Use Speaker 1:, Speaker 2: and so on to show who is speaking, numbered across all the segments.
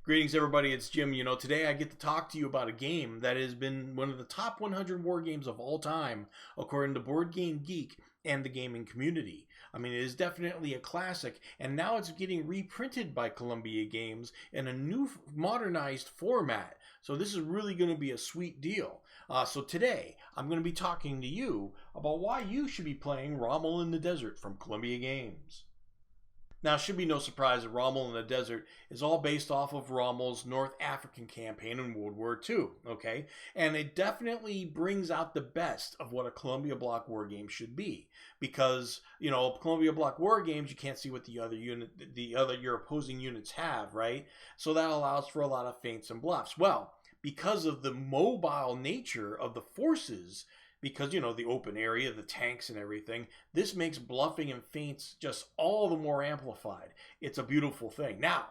Speaker 1: Greetings, everybody. It's Jim. Today I get to talk to you about a game that has been one of the top 100 war games of all time, according to Board Game Geek and the gaming community. I mean, it is definitely a classic, and now it's getting reprinted by Columbia Games in a new modernized format. So this is really going to be a sweet deal. So today I'm going to be talking to you about why you should be playing Rommel in the Desert from Columbia Games. Now, it should be no surprise that Rommel in the Desert is all based off of Rommel's North African campaign in World War II, okay? And it definitely brings out the best of what a Columbia Block war game should be. Because, Columbia Block war games, you can't see what your opposing units have, right? So that allows for a lot of feints and bluffs. Well, because of the mobile nature of the forces, because, the open area, the tanks and everything, this makes bluffing and feints just all the more amplified. It's a beautiful thing. Now,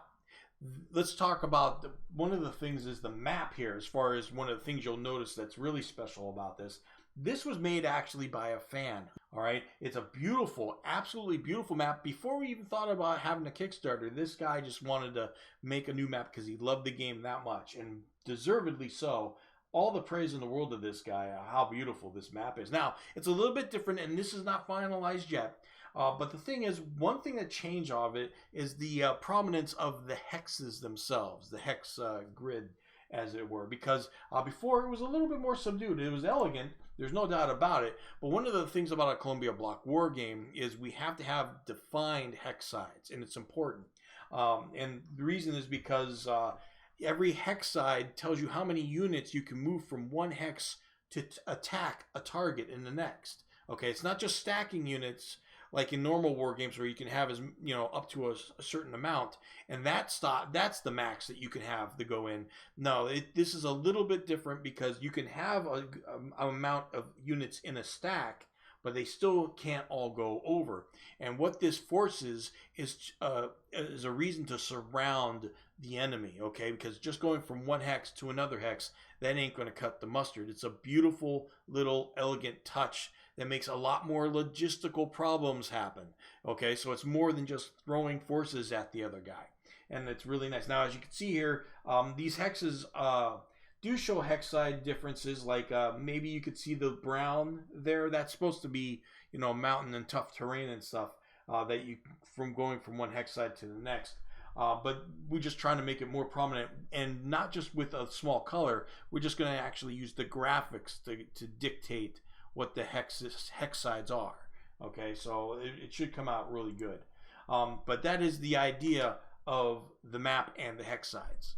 Speaker 1: let's talk about one of the things is the map here, as far as one of the things you'll notice that's really special about this. This was made actually by a fan, all right? It's a beautiful, absolutely beautiful map. Before we even thought about having a Kickstarter, this guy just wanted to make a new map because he loved the game that much, and deservedly so. All the praise in the world of this guy, how beautiful this map is. Now, it's a little bit different, and this is not finalized yet. But the thing is, one thing that changed of it is the prominence of the hexes themselves, the hex grid, as it were. Because before, it was a little bit more subdued. It was elegant, there's no doubt about it. But one of the things about a Columbia Block war game is we have to have defined hex sides, and it's important. And the reason is because every hex side tells you how many units you can move from one hex to attack a target in the next. Okay, it's not just stacking units like in normal war games where you can have up to a certain amount, and that's the max that you can have to go in. No, this is a little bit different because you can have a amount of units in a stack, but they still can't all go over. And what this forces is a reason to surround the enemy, okay? Because just going from one hex to another hex, that ain't going to cut the mustard. It's a beautiful little elegant touch that makes a lot more logistical problems happen, okay? So it's more than just throwing forces at the other guy. And it's really nice. Now, as you can see here, these hexes do show hex side differences, like maybe you could see the brown there. That's supposed to be, mountain and tough terrain and stuff that you from going from one hex side to the next. But we're just trying to make it more prominent, and not just with a small color. We're just going to actually use the graphics to dictate what the hex sides are. Okay, so it should come out really good. But that is the idea of the map and the hex sides.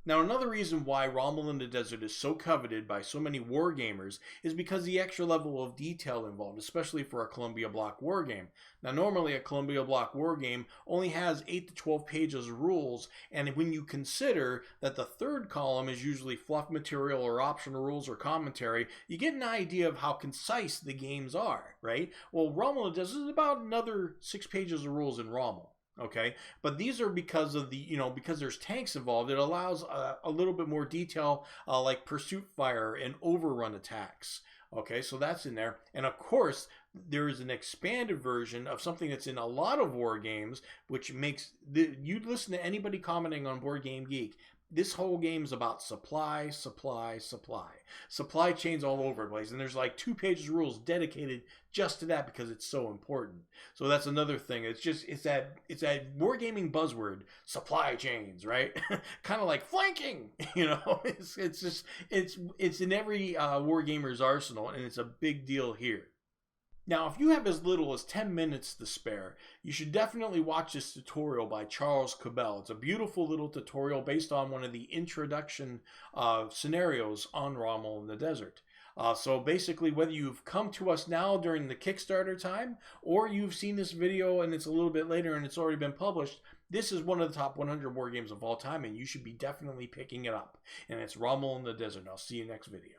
Speaker 1: Now, another reason why Rommel in the Desert is so coveted by so many war gamers is because the extra level of detail involved, especially for a Columbia Block war game. Now, normally a Columbia Block war game only has 8 to 12 pages of rules, and when you consider that the third column is usually fluff material or optional rules or commentary, you get an idea of how concise the games are, right? Well, Rommel in the Desert is about another 6 pages of rules in Rommel. Okay, but these are because of because there's tanks involved. It allows a little bit more detail, like pursuit fire and overrun attacks. Okay, so that's in there. And of course, there is an expanded version of something that's in a lot of war games, which makes you listen to anybody commenting on Board Game Geek. This whole game is about supply, supply, supply. Supply chains all over the place. And there's like 2 pages of rules dedicated just to that because it's so important. So that's another thing. It's that wargaming buzzword, supply chains, right? Kind of like flanking, It's in every wargamer's arsenal, and it's a big deal here. Now, if you have as little as 10 minutes to spare, you should definitely watch this tutorial by Charles Cabell. It's a beautiful little tutorial based on one of the introduction scenarios on Rommel in the Desert. So basically, whether you've come to us now during the Kickstarter time, or you've seen this video and it's a little bit later and it's already been published, this is one of the top 100 war games of all time, and you should be definitely picking it up. And it's Rommel in the Desert. I'll see you next video.